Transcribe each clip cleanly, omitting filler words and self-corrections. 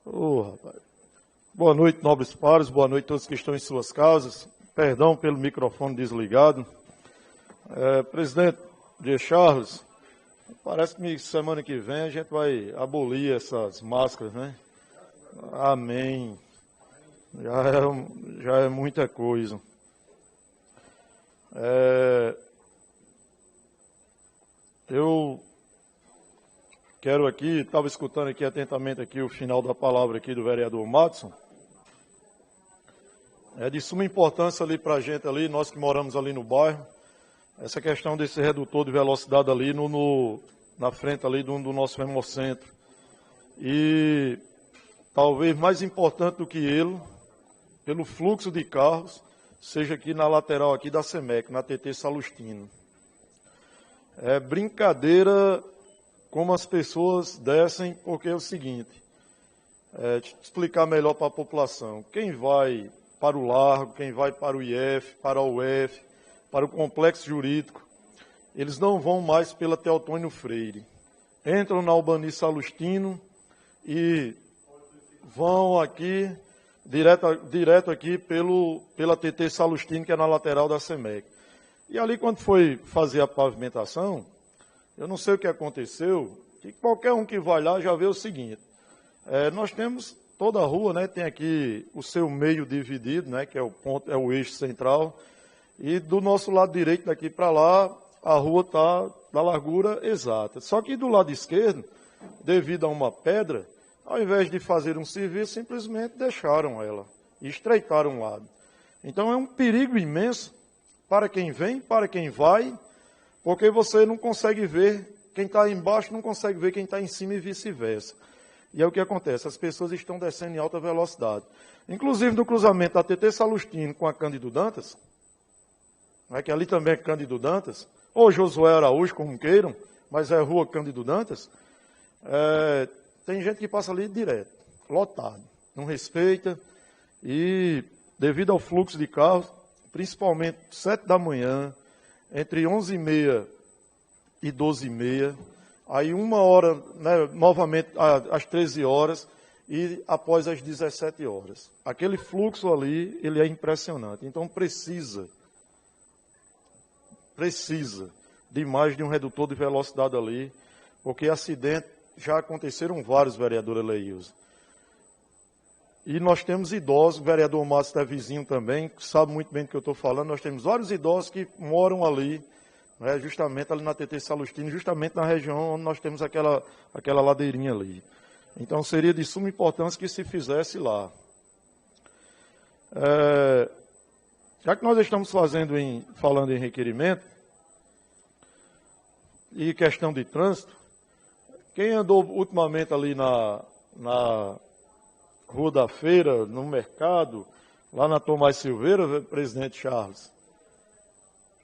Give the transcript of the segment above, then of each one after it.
Rapaz. Boa noite, nobres pares, boa noite a todos que estão em suas casas. Perdão pelo microfone desligado. Presidente Dias Charles, parece que semana que vem a gente vai abolir essas máscaras, né? Amém. Já é muita coisa. Eu quero aqui, estava escutando aqui atentamente aqui o final da palavra aqui do vereador Madison. É de suma importância ali para a gente ali, nós que moramos ali no bairro, essa questão desse redutor de velocidade ali na frente ali do nosso Hemocentro. E talvez mais importante do que ele, pelo fluxo de carros, seja aqui na lateral aqui da SEMEC, na TT Salustino. É brincadeira como as pessoas descem, porque é o seguinte, deixa eu explicar melhor para a população. Quem vai para o Largo, quem vai para o IF, para a UF, para o Complexo Jurídico, eles não vão mais pela Teotônio Freire. Entram na Albani Salustino e vão aqui, direto aqui pela TT Salustino, que é na lateral da SEMEC. E ali, quando foi fazer a pavimentação, eu não sei o que aconteceu, que qualquer um que vai lá já vê o seguinte, nós temos toda a rua, né, tem aqui o seu meio dividido, né, que é o eixo central, e do nosso lado direito, daqui para lá, a rua está da largura exata. Só que do lado esquerdo, devido a uma pedra, ao invés de fazer um serviço, simplesmente deixaram ela e estreitaram o lado. Então é um perigo imenso para quem vem, para quem vai, porque você não consegue ver, quem está embaixo não consegue ver quem está em cima e vice-versa. E é o que acontece, as pessoas estão descendo em alta velocidade. Inclusive no cruzamento da TT Salustino com a Cândido Dantas, que ali também é Cândido Dantas, ou Josué Araújo, como queiram, mas é rua Cândido Dantas, tem gente que passa ali direto, lotado, não respeita, e devido ao fluxo de carros, principalmente 7 da manhã, entre 11h30 e 12h30, aí 1h, né, novamente às 13 horas e após as 17 horas. Aquele fluxo ali, ele é impressionante. Então precisa de mais de um redutor de velocidade ali, porque acidentes já aconteceram vários, vereadora Leilza. E nós temos idosos, o vereador Márcio é vizinho também, que sabe muito bem do que eu estou falando, nós temos vários idosos que moram ali, né, justamente ali na TT Salustino, justamente na região onde nós temos aquela ladeirinha ali. Então seria de suma importância que se fizesse lá. Já que nós estamos falando em requerimento e questão de trânsito, quem andou ultimamente ali na Rua da Feira, no mercado, lá na Tomás Silveira, presidente Charles,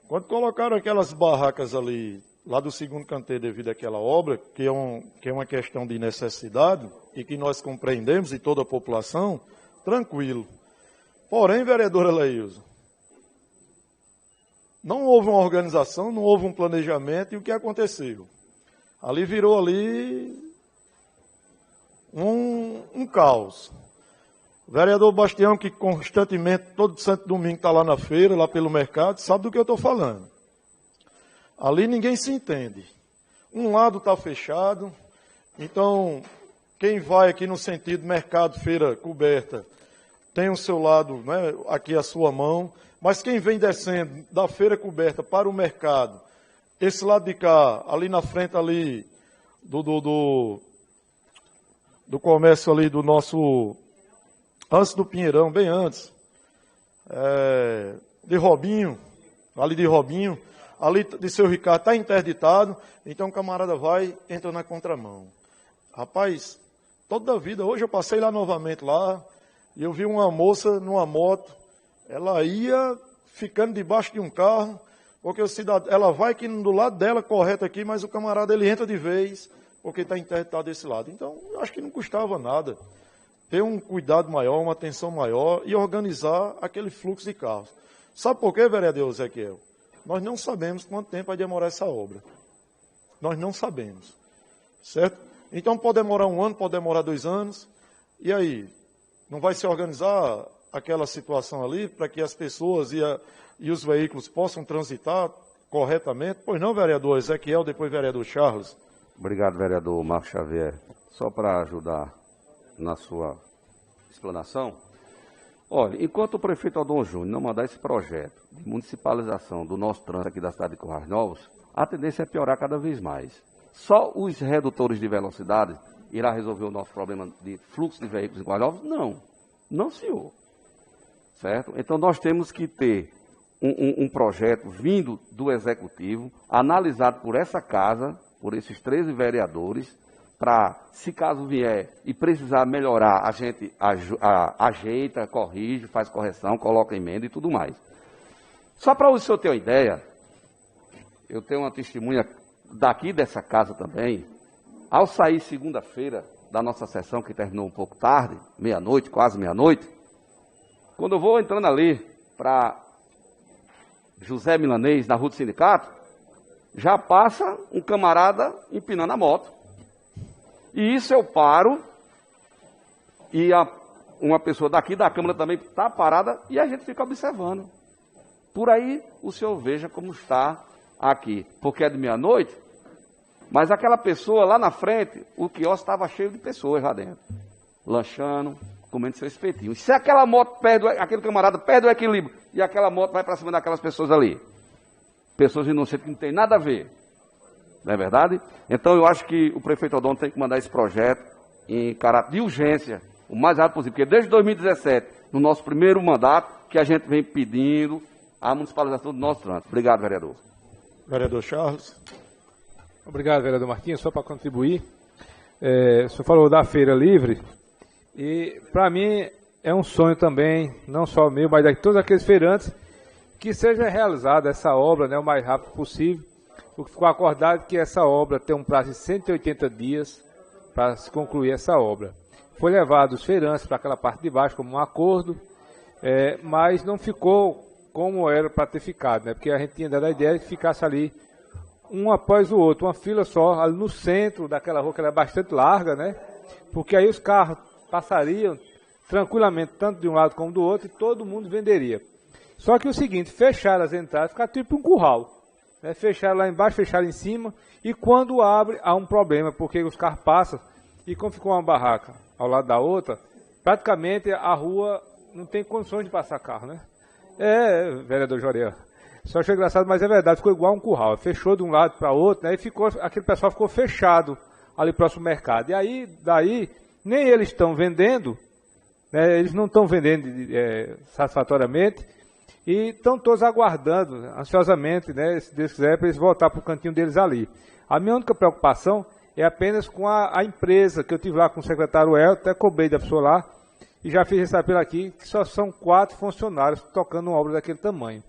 quando colocaram aquelas barracas ali, lá do segundo canteiro devido àquela obra, que é uma questão de necessidade e que nós compreendemos e toda a população, tranquilo. Porém, vereadora Leilza, não houve uma organização, não houve um planejamento, e o que aconteceu? Ali virou um caos. O vereador Bastião, que constantemente, todo santo domingo está lá na feira, lá pelo mercado, sabe do que eu estou falando. Ali ninguém se entende. Um lado está fechado, então quem vai aqui no sentido mercado, feira coberta, tem o seu lado, né, aqui a sua mão, mas quem vem descendo da feira coberta para o mercado, esse lado de cá, ali na frente ali do comércio ali do nosso, antes do Pinheirão, bem antes, de Robinho, ali de Robinho, ali de Seu Ricardo, está interditado, então o camarada vai, entra na contramão. Rapaz, toda a vida, hoje eu passei lá novamente lá, e eu vi uma moça numa moto, ela ia ficando debaixo de um carro, porque ela vai aqui do lado dela, correto aqui, mas o camarada ele entra de vez, porque está interditado desse lado. Então, eu acho que não custava nada ter um cuidado maior, uma atenção maior e organizar aquele fluxo de carros. Sabe por quê, vereador Ezequiel? Nós não sabemos quanto tempo vai demorar essa obra. Nós não sabemos. Certo? Então, pode demorar 1 ano, pode demorar 2 anos. E aí, não vai se organizar aquela situação ali para que as pessoas e os veículos possam transitar corretamente? Pois não, vereador Ezequiel, depois vereador Charles. Obrigado, vereador Marcos Xavier. Só para ajudar na sua explanação, olha, enquanto o prefeito Aldon Júnior não mandar esse projeto de municipalização do nosso trânsito aqui da cidade de Currais Novos, a tendência é piorar cada vez mais. Só os redutores de velocidade irá resolver o nosso problema de fluxo de veículos em Currais Novos? Não. Não, senhor. Certo? Então, nós temos que ter um projeto vindo do Executivo, analisado por essa casa, por esses 13 vereadores, para, se caso vier e precisar melhorar, a gente ajeita, corrige, faz correção, coloca emenda e tudo mais. Só para o senhor ter uma ideia, eu tenho uma testemunha daqui dessa casa também. Ao sair segunda-feira da nossa sessão, que terminou um pouco tarde, meia-noite, quase meia-noite, quando eu vou entrando ali para José Milanês, na Rua do Sindicato, já passa um camarada empinando a moto. E isso eu paro, e uma pessoa daqui da Câmara também está parada, e a gente fica observando. Por aí o senhor veja como está aqui, porque é de meia-noite, mas aquela pessoa lá na frente, o quiosque estava cheio de pessoas lá dentro, lanchando, comendo seu espetinho. E se aquela moto aquele camarada perde o equilíbrio, e aquela moto vai para cima daquelas pessoas ali, pessoas inocentes que não tem nada a ver, não é verdade? Então eu acho que o prefeito Aldon tem que mandar esse projeto em caráter de urgência, o mais rápido possível, porque desde 2017, no nosso primeiro mandato, que a gente vem pedindo a municipalização do nosso trânsito. Obrigado, vereador. Vereador Charles. Obrigado, vereador Marquinhos. Só para contribuir, o senhor falou da Feira Livre, e para mim é um sonho também, não só meu, mas de todos aqueles feirantes, que seja realizada essa obra, né, o mais rápido possível. O que ficou acordado é que essa obra tem um prazo de 180 dias para se concluir essa obra. Foi levado os feirantes para aquela parte de baixo como um acordo, mas não ficou como era para ter ficado, né? Porque a gente tinha dado a ideia de que ficasse ali um após o outro, uma fila só, ali no centro daquela rua, que ela é bastante larga, né? Porque aí os carros passariam tranquilamente, tanto de um lado como do outro, e todo mundo venderia. Só que o seguinte, fecharam as entradas, fica tipo um curral, né? Fecharam lá embaixo, fecharam em cima, e quando abre, há um problema, porque os carros passam, e como ficou uma barraca ao lado da outra, praticamente a rua não tem condições de passar carro, né? Vereador Jorel, só achei engraçado, mas é verdade, ficou igual um curral, fechou de um lado para outro, né, e aquele pessoal ficou fechado ali próximo ao mercado, e aí, daí, nem eles estão vendendo, né, eles não estão vendendo satisfatoriamente, e estão todos aguardando, ansiosamente, né, se Deus quiser, para eles voltar para o cantinho deles ali. A minha única preocupação é apenas com a empresa, que eu tive lá com o secretário El, até cobrei da pessoa lá, e já fiz esse apelo aqui, que só são 4 funcionários tocando uma obra daquele tamanho.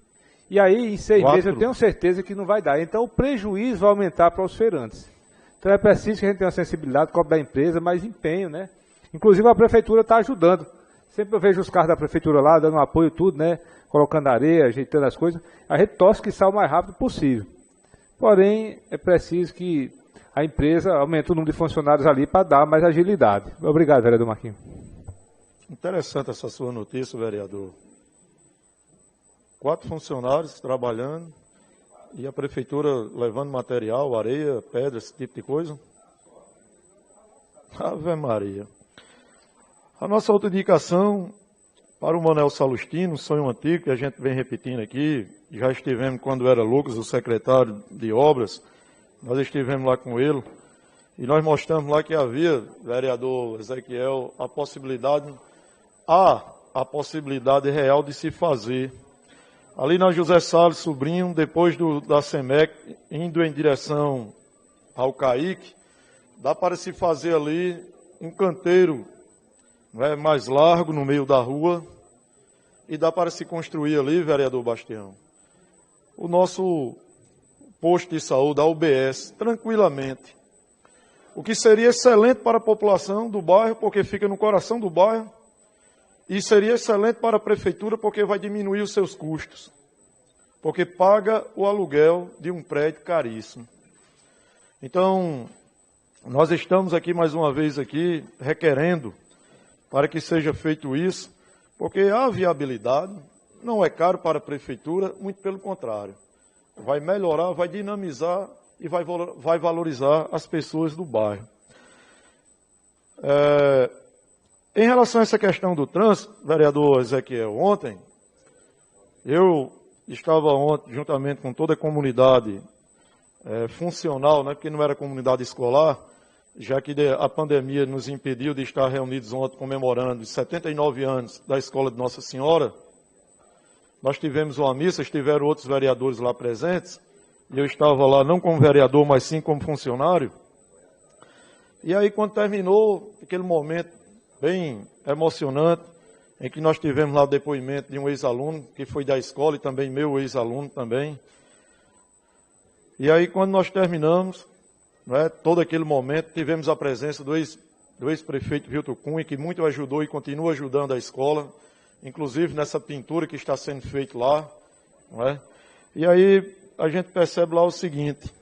E aí, em 6 meses, eu tenho certeza que não vai dar. Então, o prejuízo vai aumentar para os feirantes. Então, é preciso que a gente tenha uma sensibilidade, cobre da empresa, mais empenho, né? Inclusive, a prefeitura está ajudando. Sempre eu vejo os carros da prefeitura lá, dando um apoio, tudo, né? Colocando areia, ajeitando as coisas. A gente torce que saia o mais rápido possível. Porém, é preciso que a empresa aumente o número de funcionários ali para dar mais agilidade. Obrigado, vereador Marquinhos. Interessante essa sua notícia, vereador. 4 funcionários trabalhando e a prefeitura levando material, areia, pedra, esse tipo de coisa. Ave Maria. A nossa outra indicação para o Manuel Salustino, sonho antigo que a gente vem repetindo aqui, já estivemos quando era Lucas, o secretário de obras, nós estivemos lá com ele e nós mostramos lá que havia, vereador Ezequiel, a possibilidade real de se fazer. Ali na José Salles Sobrinho, depois da SEMEC, indo em direção ao Caique, dá para se fazer ali um canteiro, né, mais largo no meio da rua, e dá para se construir ali, vereador Bastião, o nosso posto de saúde, a UBS, tranquilamente. O que seria excelente para a população do bairro, porque fica no coração do bairro, e seria excelente para a prefeitura, porque vai diminuir os seus custos, porque paga o aluguel de um prédio caríssimo. Então, nós estamos aqui mais uma vez aqui requerendo para que seja feito isso, porque a viabilidade não é caro para a prefeitura, muito pelo contrário. Vai melhorar, vai dinamizar e vai valorizar as pessoas do bairro. Em relação a essa questão do trânsito, vereador Ezequiel, ontem, eu estava ontem, juntamente com toda a comunidade funcional, né, porque não era comunidade escolar, já que a pandemia nos impediu de estar reunidos ontem comemorando os 79 anos da Escola de Nossa Senhora. Nós tivemos uma missa, estiveram outros vereadores lá presentes, e eu estava lá não como vereador, mas sim como funcionário. E aí, quando terminou aquele momento bem emocionante, em que nós tivemos lá o depoimento de um ex-aluno, que foi da escola, e também meu ex-aluno também. E aí, quando nós terminamos, né, todo aquele momento, tivemos a presença do ex-prefeito Vilton Cunha, que muito ajudou e continua ajudando a escola, inclusive nessa pintura que está sendo feita lá. Não é? E aí a gente percebe lá o seguinte: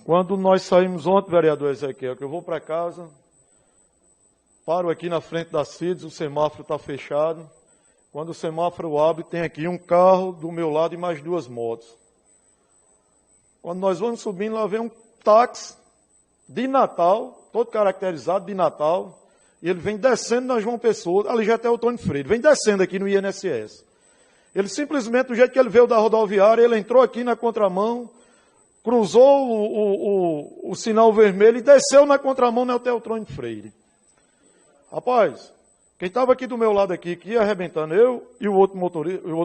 quando nós saímos ontem, vereador Ezequiel, que eu vou para casa, paro aqui na frente da CIDS, o semáforo está fechado. Quando o semáforo abre, tem aqui um carro do meu lado e mais 2 motos. Quando nós vamos subindo, lá vem um táxi de Natal, todo caracterizado de Natal, e ele vem descendo na João Pessoa, ali já até o Tony Freire, vem descendo aqui no INSS. Ele simplesmente, do jeito que ele veio da rodoviária, ele entrou aqui na contramão, cruzou o sinal vermelho e desceu na contramão no Hotel Tony Freire. Rapaz, quem estava aqui do meu lado aqui, que ia arrebentando, eu e o outro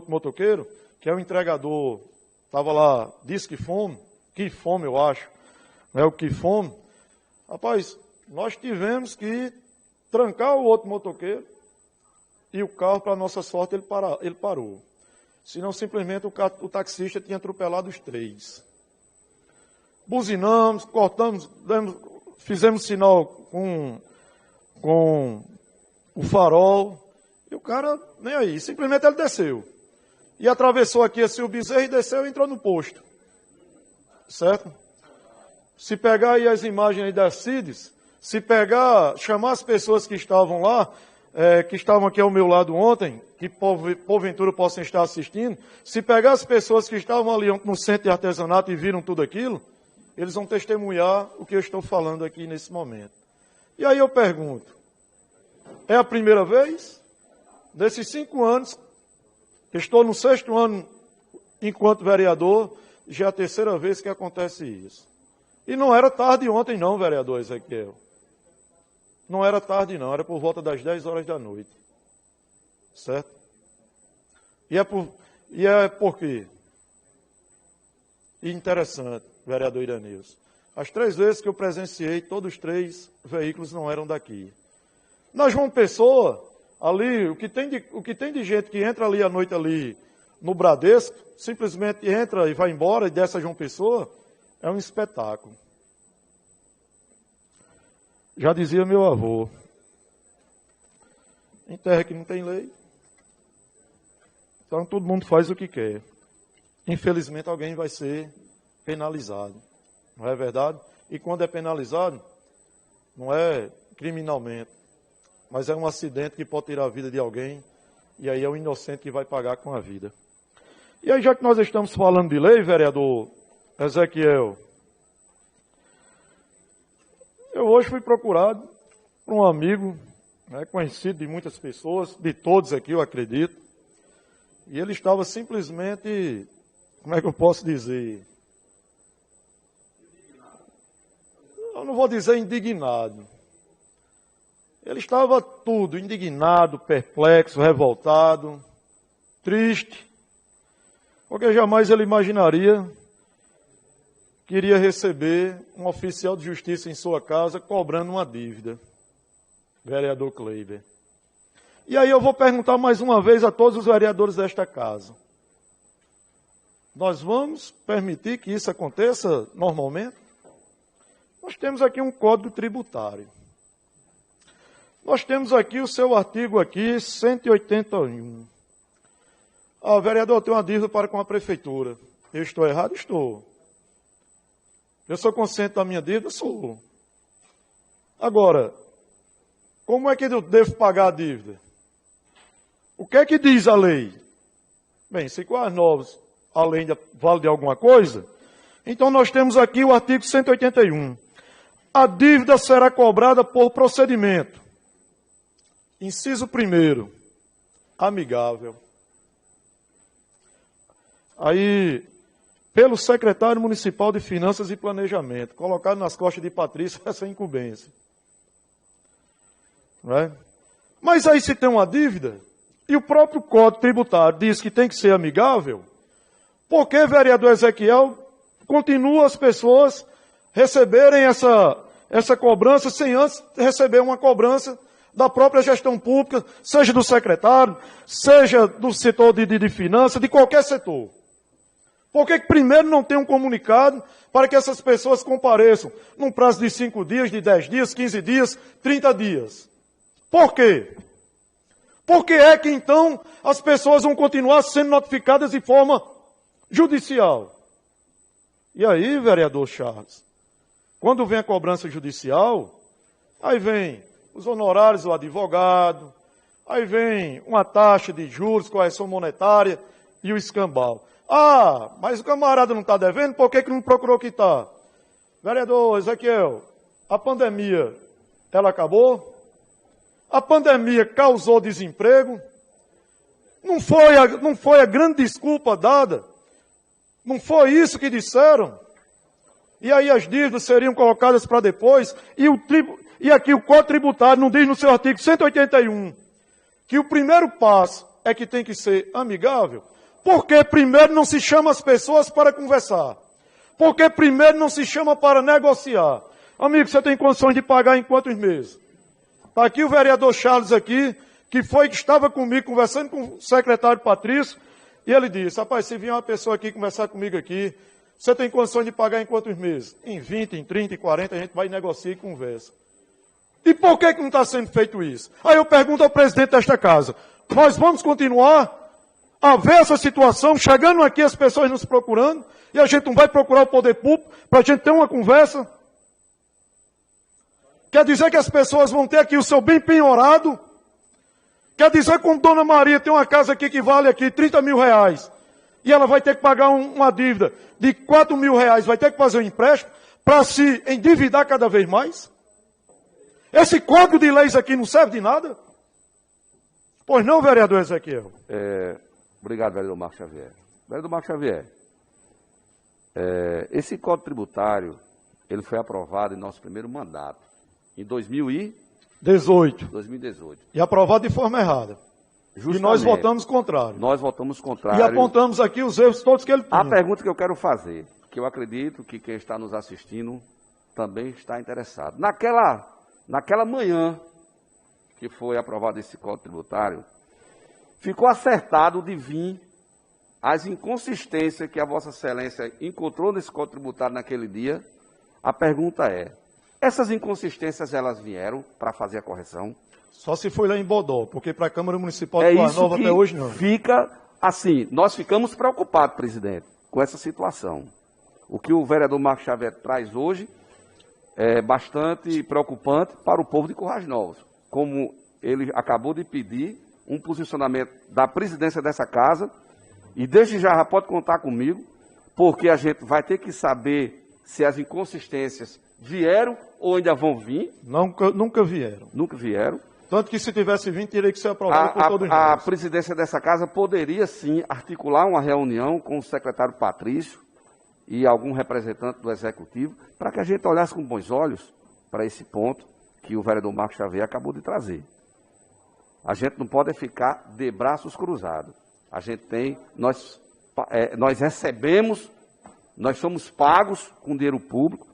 motoqueiro, que é o entregador, estava lá, disse que fome eu acho, não é o que fome. Rapaz, nós tivemos que trancar o outro motoqueiro e o carro, para nossa sorte, ele parou. Senão, simplesmente, o taxista tinha atropelado os 3. Buzinamos, cortamos, fizemos sinal com o farol, e o cara, nem aí, simplesmente ele desceu. E atravessou aqui assim o Bezerra e desceu e entrou no posto. Certo? Se pegar aí as imagens aí das CIDs, chamar as pessoas que estavam lá, que estavam aqui ao meu lado ontem, que porventura possam estar assistindo, se pegar as pessoas que estavam ali no centro de artesanato e viram tudo aquilo, eles vão testemunhar o que eu estou falando aqui nesse momento. E aí eu pergunto, é a primeira vez? Nesses 5 anos, estou no 6º ano enquanto vereador, já é a 3ª vez que acontece isso. E não era tarde ontem não, vereador Ezequiel. Não era tarde não, era por volta das 10 horas da noite. Certo? E é por quê? E interessante, vereador Iranilson. As 3 vezes que eu presenciei, todos os 3 veículos não eram daqui. Na João Pessoa, ali, o que tem de gente que entra ali à noite ali no Bradesco, simplesmente entra e vai embora e desce a João Pessoa, é um espetáculo. Já dizia meu avô, em terra que não tem lei, então todo mundo faz o que quer. Infelizmente alguém vai ser penalizado, não é verdade? E quando é penalizado, não é criminalmente, mas é um acidente que pode tirar a vida de alguém, e aí é o inocente que vai pagar com a vida. E aí, já que nós estamos falando de lei, vereador Ezequiel, eu hoje fui procurado por um amigo, né, conhecido de muitas pessoas, de todos aqui, eu acredito, e ele estava simplesmente, como é que eu posso dizer? Eu não vou dizer indignado. Ele estava tudo, indignado, perplexo, revoltado, triste, porque jamais ele imaginaria que iria receber um oficial de justiça em sua casa cobrando uma dívida, vereador Kleiber. E aí eu vou perguntar mais uma vez a todos os vereadores desta casa. Nós vamos permitir que isso aconteça normalmente? Nós temos aqui um código tributário. Nós temos aqui o seu artigo aqui, 181. Ah, vereador, eu tenho uma dívida para com a prefeitura. Eu estou errado? Estou. Eu sou consciente da minha dívida? Sou. Agora, Como é que eu devo pagar a dívida? O que é que diz a lei? Bem, se com as novas a lei ainda vale de alguma coisa, então nós temos aqui o artigo 181. A dívida será cobrada por procedimento. Inciso 1º, amigável. Aí, pelo secretário municipal de Finanças e Planejamento, colocado nas costas de Patrícia essa incumbência. Não é? Mas aí se tem uma dívida, e o próprio Código Tributário diz que tem que ser amigável, por que, vereador Ezequiel, continua as pessoas receberem essa cobrança sem antes receber uma cobrança da própria gestão pública, seja do secretário, seja do setor de finanças, de qualquer setor? Por que primeiro não tem um comunicado para que essas pessoas compareçam num prazo de 5 dias, de 10 dias, 15 dias, 30 dias? Por quê? Por que é que então as pessoas vão continuar sendo notificadas de forma judicial? E aí, vereador Charles, quando vem a cobrança judicial, aí vem os honorários do advogado, aí vem uma taxa de juros, correção monetária e o escambau. Ah, mas o camarada não está devendo, por que não procurou quitar? Vereador Ezequiel, a pandemia, ela acabou? A pandemia causou desemprego? Não foi a grande desculpa dada? Não foi isso que disseram? E aí as dívidas seriam colocadas para depois, e aqui o Código Tributário não diz no seu artigo 181 que o primeiro passo é que tem que ser amigável? Porque primeiro não se chama as pessoas para conversar? Porque primeiro não se chama para negociar? Amigo, você tem condições de pagar em quantos meses? Está aqui o vereador Charles aqui, que estava comigo conversando com o secretário Patrício, e ele disse, rapaz, se vier uma pessoa aqui conversar comigo aqui, você tem condições de pagar em quantos meses? Em 20, em 30, em 40, a gente vai negociar e conversa. E por que não está sendo feito isso? Aí eu pergunto ao presidente desta casa, nós vamos continuar a ver essa situação, chegando aqui as pessoas nos procurando, e a gente não vai procurar o poder público para a gente ter uma conversa? Quer dizer que as pessoas vão ter aqui o seu bem penhorado? Quer dizer que como Dona Maria tem uma casa aqui que vale aqui 30 mil reais, e ela vai ter que pagar uma dívida de 4 mil reais, vai ter que fazer um empréstimo para se endividar cada vez mais? Esse código de leis aqui não serve de nada? Pois não, vereador Ezequiel? Obrigado, vereador Marcos Xavier. Vereador Marcos Xavier, esse Código Tributário, ele foi aprovado em nosso primeiro mandato, em 2018. E aprovado de forma errada. Justamente. E nós votamos contrário. Nós votamos contrário. E apontamos aqui os erros todos que ele tinha. A pergunta que eu quero fazer, que eu acredito que quem está nos assistindo também está interessado. Naquela manhã que foi aprovado esse Código Tributário, ficou acertado de vir as inconsistências que a Vossa Excelência encontrou nesse Código Tributário naquele dia. A pergunta é, essas inconsistências elas vieram para fazer a correção? Só se foi lá em Bodó, porque para a Câmara Municipal de Boa Nova até hoje não. Fica assim, nós ficamos preocupados, presidente, com essa situação. O que o vereador Marcos Xavier traz hoje é bastante preocupante para o povo de Currais Novos. Como ele acabou de pedir um posicionamento da presidência dessa casa, e desde já pode contar comigo, porque a gente vai ter que saber se as inconsistências vieram ou ainda vão vir. Nunca vieram. Nunca vieram. Tanto que se tivesse vindo, teria que ser aprovado por todos nós. A presidência dessa casa poderia, sim, articular uma reunião com o secretário Patrício e algum representante do Executivo, para que a gente olhasse com bons olhos para esse ponto que o vereador Marcos Xavier acabou de trazer. A gente não pode ficar de braços cruzados. A gente nós recebemos, nós somos pagos com dinheiro público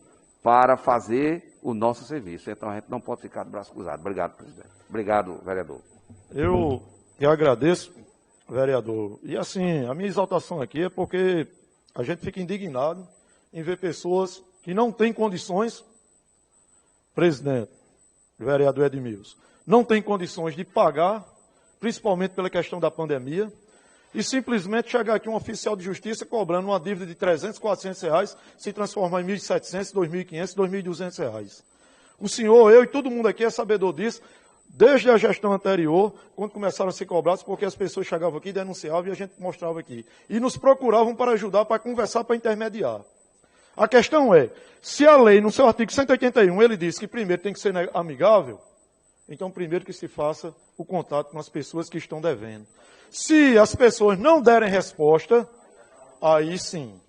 para fazer o nosso serviço. Então a gente não pode ficar de braços cruzados. Obrigado, presidente. Obrigado, vereador. Eu agradeço, vereador. E assim, a minha exaltação aqui é porque a gente fica indignado em ver pessoas que não têm condições, presidente, vereador Edmilson, não têm condições de pagar, principalmente pela questão da pandemia, e simplesmente chegar aqui um oficial de justiça cobrando uma dívida de 300, 400 reais, se transformar em 1.700, 2.500, 2.200 reais. O senhor, eu e todo mundo aqui é sabedor disso, desde a gestão anterior, quando começaram a ser cobrados, porque as pessoas chegavam aqui, denunciavam e a gente mostrava aqui. E nos procuravam para ajudar, para conversar, para intermediar. A questão é, se a lei, no seu artigo 181, ele diz que primeiro tem que ser amigável, então primeiro que se faça o contato com as pessoas que estão devendo. Se as pessoas não derem resposta, aí sim,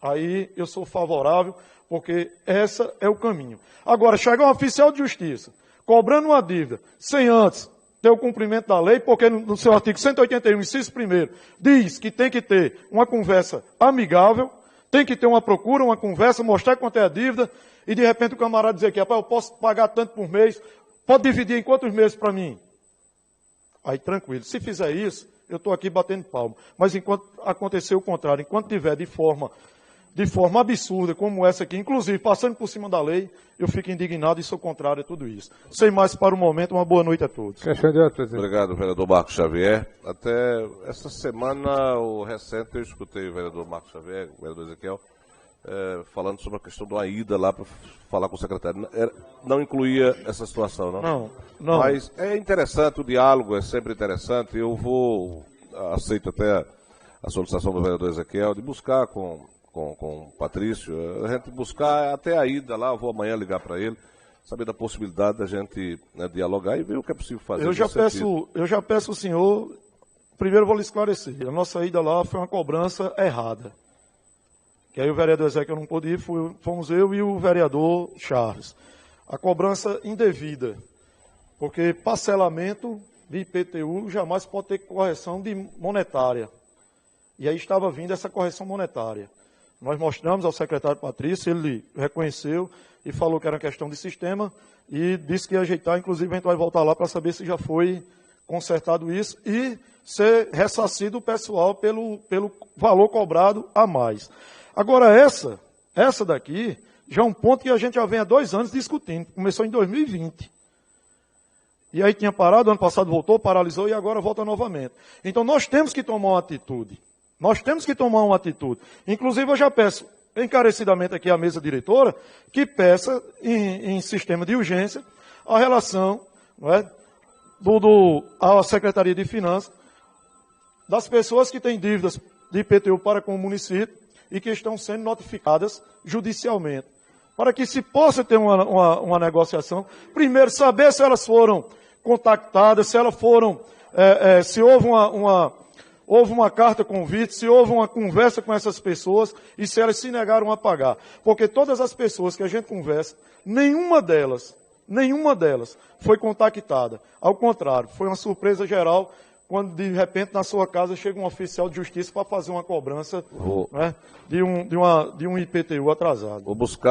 aí eu sou favorável, porque esse é o caminho. Agora, chegar um oficial de justiça, cobrando uma dívida, sem antes ter o cumprimento da lei, porque no seu artigo 181, inciso 1º, diz que tem que ter uma conversa amigável, tem que ter uma procura, uma conversa, mostrar quanto é a dívida, e de repente o camarada dizer que, rapaz, eu posso pagar tanto por mês, pode dividir em quantos meses para mim? Aí tranquilo, se fizer isso, eu estou aqui batendo palma. Mas enquanto acontecer o contrário, enquanto tiver de forma absurda, como essa aqui, inclusive passando por cima da lei, eu fico indignado e sou contrário a tudo isso. Sem mais para o momento, uma boa noite a todos. Obrigado, vereador Marcos Xavier. Até essa semana, recente, eu escutei o vereador Marcos Xavier, o vereador Ezequiel, falando sobre a questão da ida lá para falar com o secretário. Não incluía essa situação, não? Não. Mas é interessante, o diálogo é sempre interessante. Eu aceito até a solicitação do vereador Ezequiel de buscar com o Patrício, a gente buscar até a ida lá, eu vou amanhã ligar para ele, saber da possibilidade da gente dialogar e ver o que é possível fazer. Eu já peço ao senhor, primeiro vou lhe esclarecer, a nossa ida lá foi uma cobrança errada. Que aí o vereador Ezequiel não pôde ir, fomos eu e o vereador Charles. A cobrança indevida, porque parcelamento de IPTU jamais pode ter correção monetária. E aí estava vindo essa correção monetária. Nós mostramos ao secretário Patrício, ele reconheceu e falou que era uma questão de sistema e disse que ia ajeitar, inclusive a gente vai voltar lá para saber se já foi consertado isso e ser ressarcido o pessoal pelo valor cobrado a mais. Agora essa daqui já é um ponto que a gente já vem há 2 anos discutindo, começou em 2020. E aí tinha parado, ano passado voltou, paralisou e agora volta novamente. Então nós temos que tomar uma atitude. Nós temos que tomar uma atitude. Inclusive, eu já peço encarecidamente aqui à mesa diretora que peça em sistema de urgência a relação, não é, à Secretaria de Finanças das pessoas que têm dívidas de IPTU para com o município e que estão sendo notificadas judicialmente. Para que se possa ter uma negociação, primeiro saber se elas foram contactadas, se elas foram, se houve uma carta convite, se houve uma conversa com essas pessoas e se elas se negaram a pagar. Porque todas as pessoas que a gente conversa, nenhuma delas foi contactada. Ao contrário, foi uma surpresa geral quando de repente na sua casa chega um oficial de justiça para fazer uma cobrança, né, de um IPTU atrasado. Vou buscar